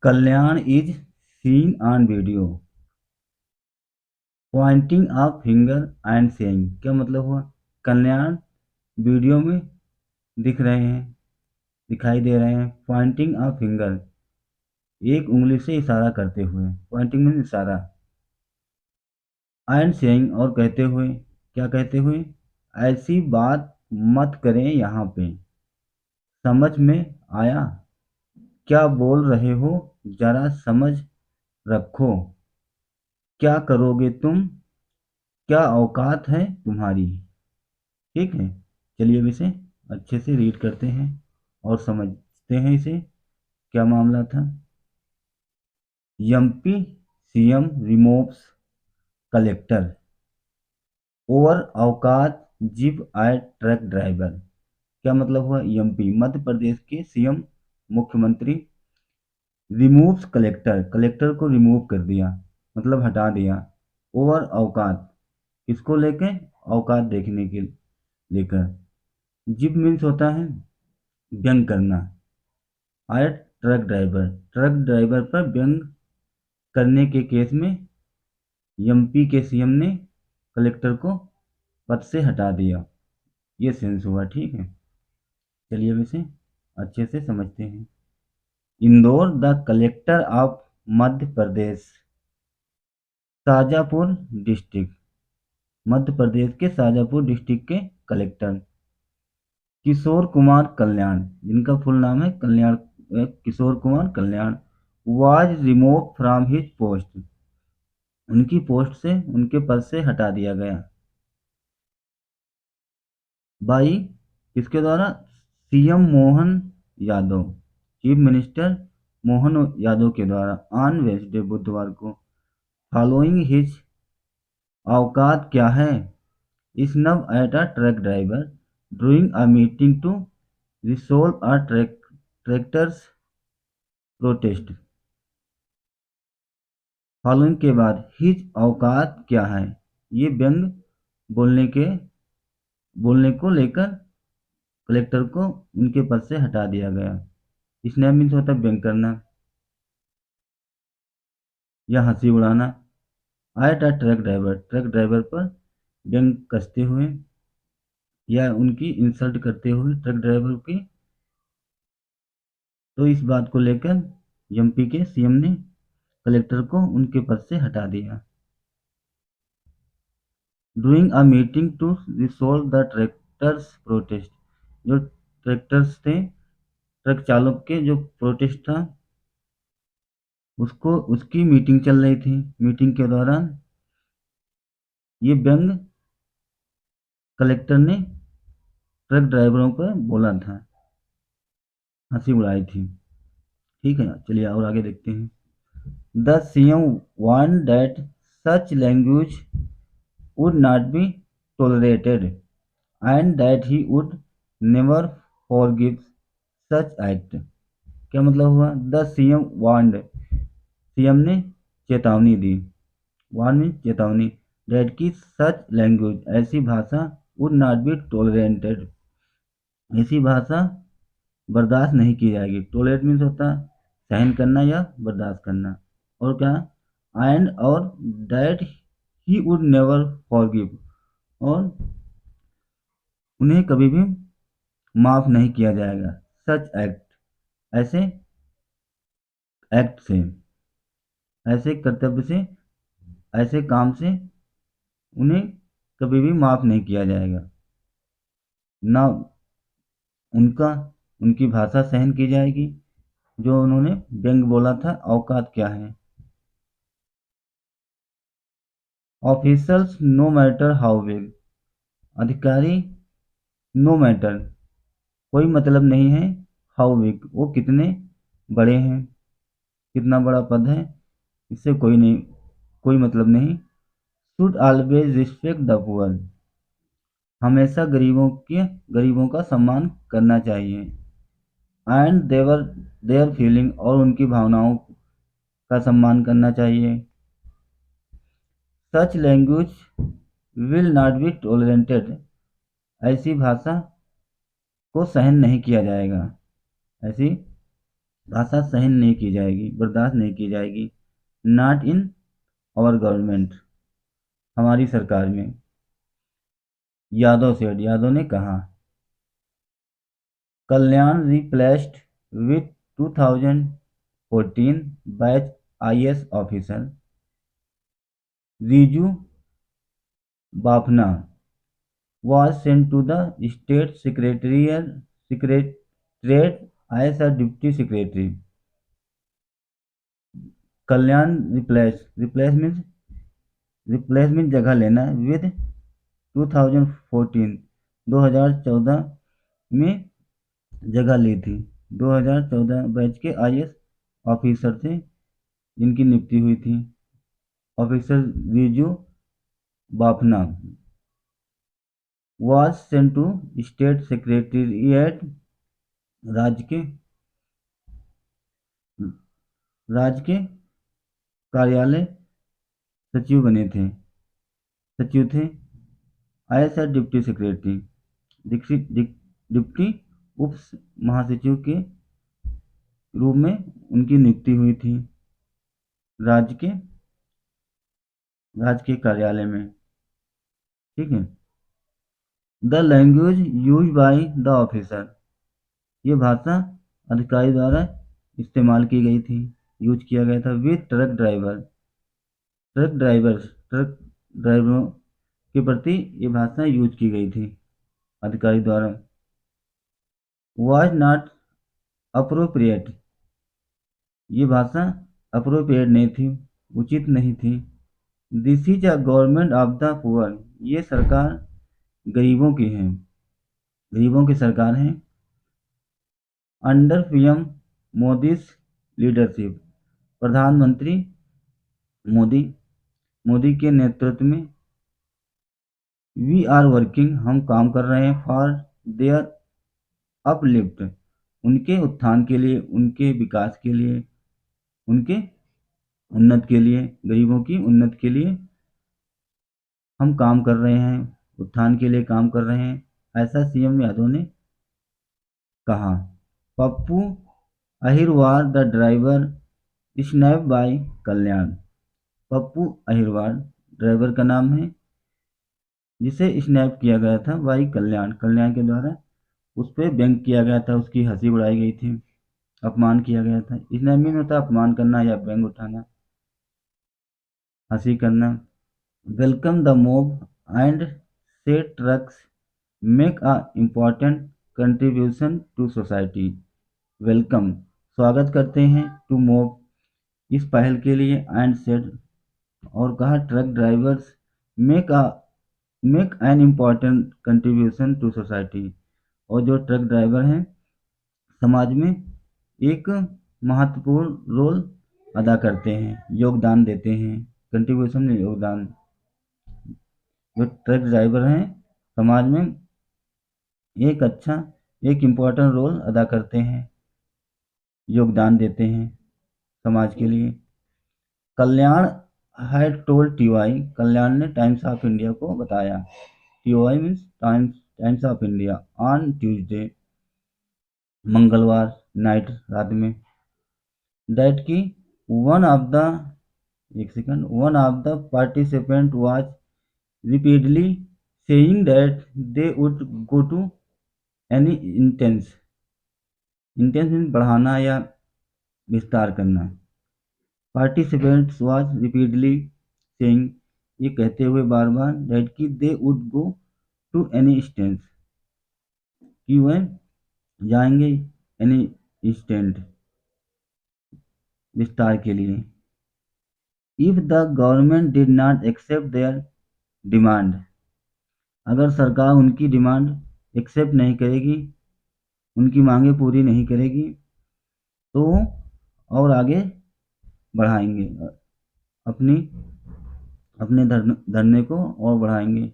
Kalyan is seen on video pointing a finger and saying. क्या मतलब हुआ? कल्याण video में दिख रहे हैं, दिखाई दे रहे हैं। पॉइंटिंग अ फिंगर, एक उंगली से इशारा करते हुए। पॉइंटिंग में इशारा। एंड सेइंग, और कहते हुए। क्या कहते हुए? ऐसी बात मत करें यहाँ पे। समझ में आया? क्या बोल रहे हो जरा समझ रखो। क्या करोगे तुम? क्या औकात है तुम्हारी? ठीक है, चलिए अब इसे अच्छे से रीड करते हैं और समझते हैं इसे क्या मामला था। MP CM removes collector over औकात जीप एट ट्रक ड्राइवर। क्या मतलब हुआ? एमपी मध्य प्रदेश के सीएम मुख्यमंत्री रिमूव्स कलेक्टर, कलेक्टर को रिमूव कर दिया, मतलब हटा दिया। ओवर औकात, किसको लेके? औकात देखने के लेकर। जिप मीन्स होता है व्यंग करना। आयट ट्रक ड्राइवर, ट्रक ड्राइवर पर व्यंग करने के केस में एमपी के सीएम ने कलेक्टर को पद से हटा दिया। ये सेंस हुआ। ठीक है, चलिए अब इसे अच्छे से समझते हैं। Indore the collector of Madhya Pradesh, Shajapur district, Madhya Pradesh के शाजापुर डिस्ट्रिक्ट के कलेक्टर किशोर कुमार कल्याण, जिनका फुल नाम है Kalyan, Kishore Kumar Kalyan, was remove from his post, उनकी पोस्ट से, उनके पद से हटा दिया गया। बाई, किसके द्वारा? CM Mohan Yadav, chief minister Mohan Yadav के द्वारा। ऑन वेडनेसडे, बुधवार को। फॉलोइंग हिज, औकात क्या है? Snub at a truck driver during a meeting to resolve a tractors protest. Following के बाद हिज औकात क्या है? ये व्यंग बोलने के बोलने को लेकर कलेक्टर को उनके पद से हटा दिया गया। स्नैप मीन्स होता है व्यंग करना या हंसी उड़ाना। आयट अ ट्रक ड्राइवर, ट्रक ड्राइवर पर व्यंग कसते हुए या उनकी इंसल्ट करते हुए ट्रक ड्राइवर की। तो इस बात को लेकर एमपी के सीएम ने कलेक्टर को उनके पद से हटा दिया। Doing a meeting to resolve the tractors protest, जो ट्रैक्टर्स थे, ट्रक चालक के जो प्रोटेस्ट था, उसको, उसकी मीटिंग चल रही थी। मीटिंग के दौरान ये व्यंग कलेक्टर ने ट्रक ड्राइवरों पर बोला था, हंसी उड़ाई थी। ठीक है, चलिए और आगे देखते हैं। The CM warn that such language would not be tolerated and that he would never forgive such act। क्या मतलब हुआ? द सीएम वार्नड, सीएम ने चेतावनी दी। वार्न मीन्स चेतावनी। डेट की सच लैंग्वेज, ऐसी भाषा, वुड नॉट बी टोलरेटेड, ऐसी भाषा बर्दाश्त नहीं की जाएगी। टोलरेट मीन्स होता है सहन करना या बर्दाश्त करना। और क्या? एंड, और that he would never forgive, और उन्हें कभी भी माफ नहीं किया जाएगा। सच एक्ट, ऐसे एक्ट से, ऐसे कर्तव्य से, ऐसे काम से उन्हें कभी भी माफ नहीं किया जाएगा। ना उनका, उनकी भाषा सहन की जाएगी जो उन्होंने व्यंग बोला था। औकात क्या है? ऑफिसल्स नो मैटर हाउ बिग, अधिकारी नो मैटर, कोई मतलब नहीं है, हाउ बिग, वो कितने बड़े हैं, कितना बड़ा पद है, इससे कोई नहीं, कोई मतलब नहीं। Should always respect the poor, हमेशा गरीबों का सम्मान करना चाहिए। एंड देवर देयर फीलिंग, और उनकी भावनाओं का सम्मान करना चाहिए। Such language will not be tolerated, ऐसी भाषा को सहन नहीं किया जाएगा। ऐसी भाषा सहन नहीं की जाएगी, बर्दाश्त नहीं की जाएगी। नॉट इन आवर गवर्नमेंट, हमारी सरकार में। यादव ने कहा। Kalyan replaced with 2014 batch IAS officer Riju Bafna was sent to the state secretariat as a deputy secretary. Kalyan replacement जगह लेना विद 2014 2014 में जगह ली थी। 2014 बैच के आईएएस ऑफिसर थे जिनकी नियुक्ति हुई थी। Officer Riju Bafna was sent to state secretariat, राज्य के कार्यालय सचिव थे। आईएएस डिप्टी सेक्रेटरी, डिप्टी उप महासचिव के रूप में उनकी नियुक्ति हुई थी राज्य के कार्यालय में। ठीक है। The language use by the officer, ये भाषा अधिकारी द्वारा इस्तेमाल की गई थी, यूज किया गया था। विद ट्रक ड्राइवरों के प्रति ये भाषा यूज की गई थी अधिकारी द्वारा। वाज नॉट अप्रोप्रिएट, ये भाषा अप्रोप्रिएट नहीं थी, उचित नहीं थी। This is a government of the poor, ये सरकार गरीबों की है, गरीबों की सरकार है। अंडर पीएम मोदी लीडरशिप, प्रधानमंत्री मोदी के नेतृत्व में। वी आर वर्किंग, हम काम कर रहे हैं। फॉर देयर अपलिफ्ट, उनके उत्थान के लिए, उनके विकास के लिए, उनके उन्नत के लिए, गरीबों की उन्नत के लिए हम काम कर रहे हैं, उत्थान के लिए काम कर रहे हैं, ऐसा सीएम यादव ने कहा। Pappu Ahirwar the driver snap by Kalyan, Pappu Ahirwar driver का नाम है जिसे स्नैप किया गया था बाय कल्याण के द्वारा उस पर व्यंग किया गया था, उसकी हंसी उड़ाई गई थी, अपमान किया गया था। स्नैपिंग होता है अपमान करना या व्यंग उठाना, हंसी करना। Welcome the mob and say trucks make a important contribution to society. Welcome, स्वागत करते हैं, टू मोब, इस पहल के लिए, एंड सेड, और कहा, truck drivers make an important contribution to society, और जो ट्रक ड्राइवर हैं समाज में एक महत्वपूर्ण रोल अदा करते हैं, योगदान देते हैं। कंट्रीब्यूशन में योगदान, जो ट्रक ड्राइवर हैं समाज में एक इम्पोर्टेंट रोल अदा करते हैं, योगदान देते हैं समाज के लिए। कल्याण हैड टोल्ड टीवाई, कल्याण ने टाइम्स ऑफ इंडिया को बताया। TY means times of India. On Tuesday, मंगलवार नाइट, रात में। दैट की one of the participant was repeatedly saying that they would go to any intense means बढ़ाना या विस्तार करना। पार्टिसिपेंट्स वाज रिपीटली सेइंग, ये कहते हुए बार बार, दैट कि they would go to any extent, कि वह जाएंगे एनी स्टेंट, विस्तार के लिए। If the government did not accept their demand, अगर सरकार उनकी डिमांड एक्सेप्ट नहीं करेगी, उनकी मांगें पूरी नहीं करेगी, तो और आगे बढ़ाएंगे अपने धरने को और बढ़ाएंगे।